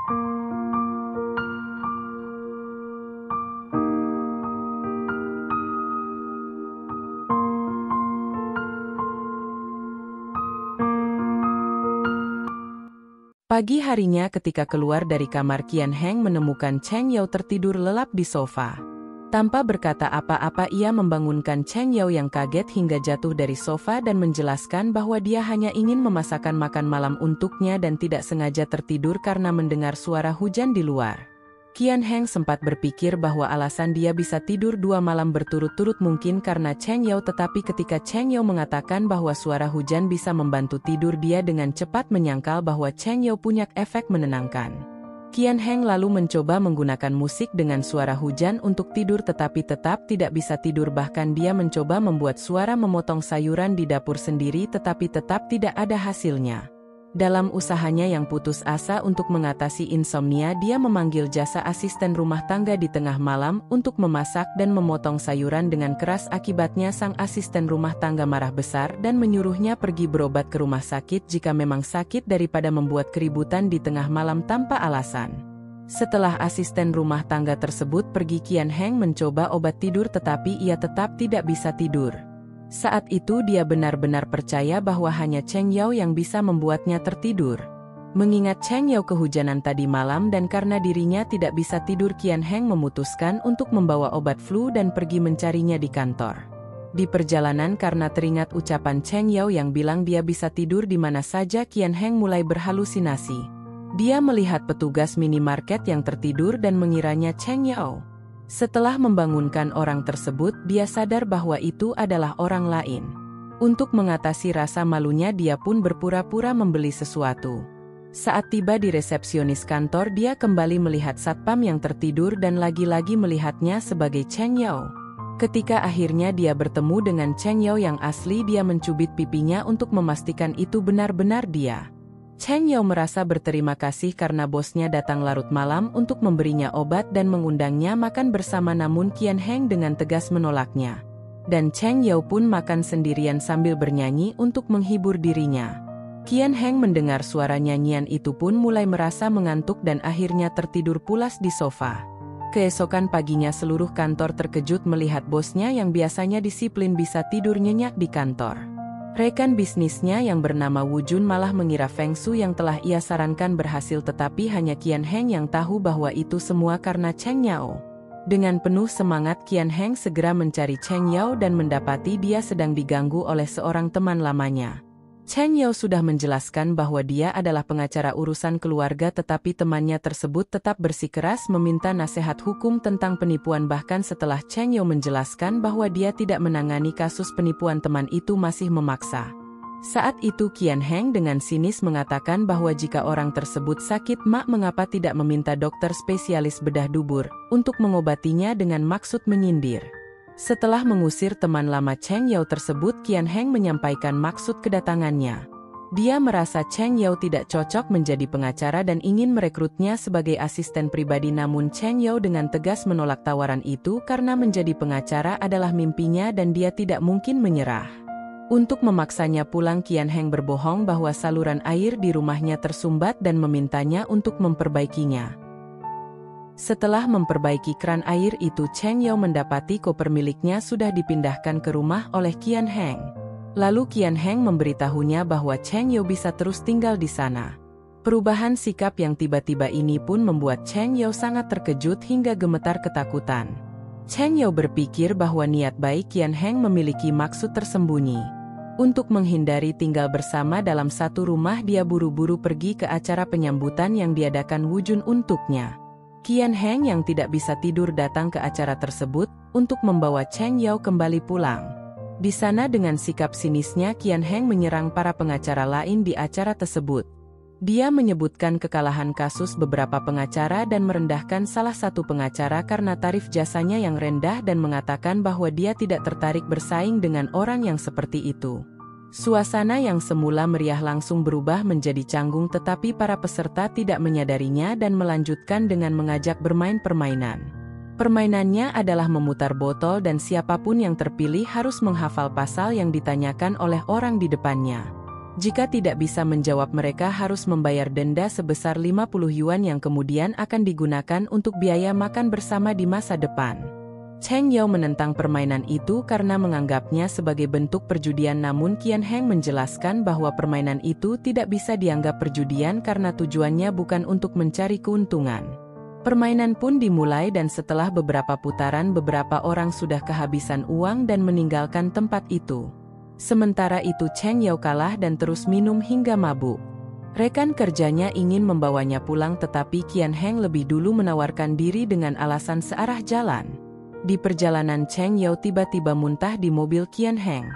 Pagi harinya ketika keluar dari kamar, Qian Heng menemukan Cheng Yao tertidur lelap di sofa. Tanpa berkata apa-apa ia membangunkan Cheng Yao yang kaget hingga jatuh dari sofa dan menjelaskan bahwa dia hanya ingin memasakkan makan malam untuknya dan tidak sengaja tertidur karena mendengar suara hujan di luar. Qian Heng sempat berpikir bahwa alasan dia bisa tidur 2 malam berturut-turut mungkin karena Cheng Yao, tetapi ketika Cheng Yao mengatakan bahwa suara hujan bisa membantu tidur, dia dengan cepat menyangkal bahwa Cheng Yao punya efek menenangkan. Qian Heng lalu mencoba menggunakan musik dengan suara hujan untuk tidur tetapi tetap tidak bisa tidur, bahkan dia mencoba membuat suara memotong sayuran di dapur sendiri tetapi tetap tidak ada hasilnya. Dalam usahanya yang putus asa untuk mengatasi insomnia, dia memanggil jasa asisten rumah tangga di tengah malam untuk memasak dan memotong sayuran dengan keras. Akibatnya sang asisten rumah tangga marah besar dan menyuruhnya pergi berobat ke rumah sakit jika memang sakit daripada membuat keributan di tengah malam tanpa alasan. Setelah asisten rumah tangga tersebut pergi, Qian Heng mencoba obat tidur tetapi ia tetap tidak bisa tidur. Saat itu dia benar-benar percaya bahwa hanya Cheng Yao yang bisa membuatnya tertidur. Mengingat Cheng Yao kehujanan tadi malam dan karena dirinya tidak bisa tidur, Qian Heng memutuskan untuk membawa obat flu dan pergi mencarinya di kantor. Di perjalanan karena teringat ucapan Cheng Yao yang bilang dia bisa tidur di mana saja, Qian Heng mulai berhalusinasi. Dia melihat petugas minimarket yang tertidur dan mengiranya Cheng Yao. Setelah membangunkan orang tersebut, dia sadar bahwa itu adalah orang lain. Untuk mengatasi rasa malunya, dia pun berpura-pura membeli sesuatu. Saat tiba di resepsionis kantor, dia kembali melihat satpam yang tertidur dan lagi-lagi melihatnya sebagai Cheng Yao. Ketika akhirnya dia bertemu dengan Cheng Yao yang asli, dia mencubit pipinya untuk memastikan itu benar-benar dia. Cheng Yao merasa berterima kasih karena bosnya datang larut malam untuk memberinya obat dan mengundangnya makan bersama, namun Qian Heng dengan tegas menolaknya. Dan Cheng Yao pun makan sendirian sambil bernyanyi untuk menghibur dirinya. Qian Heng mendengar suara nyanyian itu pun mulai merasa mengantuk dan akhirnya tertidur pulas di sofa. Keesokan paginya seluruh kantor terkejut melihat bosnya yang biasanya disiplin bisa tidur nyenyak di kantor. Rekan bisnisnya yang bernama Wu Jun malah mengira Feng Shui yang telah ia sarankan berhasil, tetapi hanya Qian Heng yang tahu bahwa itu semua karena Cheng Yao. Dengan penuh semangat, Qian Heng segera mencari Cheng Yao dan mendapati dia sedang diganggu oleh seorang teman lamanya. Cheng Yao sudah menjelaskan bahwa dia adalah pengacara urusan keluarga, tetapi temannya tersebut tetap bersikeras meminta nasihat hukum tentang penipuan. Bahkan setelah Cheng Yao menjelaskan bahwa dia tidak menangani kasus penipuan, teman itu masih memaksa. Saat itu Qian Heng dengan sinis mengatakan bahwa jika orang tersebut sakit, mengapa tidak meminta dokter spesialis bedah dubur untuk mengobatinya dengan maksud menyindir. Setelah mengusir teman lama Cheng Yao tersebut, Qian Heng menyampaikan maksud kedatangannya. Dia merasa Cheng Yao tidak cocok menjadi pengacara dan ingin merekrutnya sebagai asisten pribadi, namun Cheng Yao dengan tegas menolak tawaran itu karena menjadi pengacara adalah mimpinya dan dia tidak mungkin menyerah. Untuk memaksanya pulang, Qian Heng berbohong bahwa saluran air di rumahnya tersumbat dan memintanya untuk memperbaikinya. Setelah memperbaiki keran air itu, Cheng Yao mendapati koper miliknya sudah dipindahkan ke rumah oleh Qian Heng. Lalu Qian Heng memberitahunya bahwa Cheng Yao bisa terus tinggal di sana. Perubahan sikap yang tiba-tiba ini pun membuat Cheng Yao sangat terkejut hingga gemetar ketakutan. Cheng Yao berpikir bahwa niat baik Qian Heng memiliki maksud tersembunyi. Untuk menghindari tinggal bersama dalam satu rumah, dia buru-buru pergi ke acara penyambutan yang diadakan Wu Jun untuknya. Qian Heng yang tidak bisa tidur datang ke acara tersebut untuk membawa Cheng Yao kembali pulang. Di sana dengan sikap sinisnya Qian Heng menyerang para pengacara lain di acara tersebut. Dia menyebutkan kekalahan kasus beberapa pengacara dan merendahkan salah satu pengacara karena tarif jasanya yang rendah dan mengatakan bahwa dia tidak tertarik bersaing dengan orang yang seperti itu. Suasana yang semula meriah langsung berubah menjadi canggung, tetapi para peserta tidak menyadarinya dan melanjutkan dengan mengajak bermain permainan. Permainannya adalah memutar botol dan siapapun yang terpilih harus menghafal pasal yang ditanyakan oleh orang di depannya. Jika tidak bisa menjawab, mereka harus membayar denda sebesar 50 yuan yang kemudian akan digunakan untuk biaya makan bersama di masa depan. Cheng Yao menentang permainan itu karena menganggapnya sebagai bentuk perjudian, namun Qian Heng menjelaskan bahwa permainan itu tidak bisa dianggap perjudian karena tujuannya bukan untuk mencari keuntungan. Permainan pun dimulai dan setelah beberapa putaran beberapa orang sudah kehabisan uang dan meninggalkan tempat itu. Sementara itu Cheng Yao kalah dan terus minum hingga mabuk. Rekan kerjanya ingin membawanya pulang, tetapi Qian Heng lebih dulu menawarkan diri dengan alasan searah jalan. Di perjalanan Cheng Yao tiba-tiba muntah di mobil Qian Heng.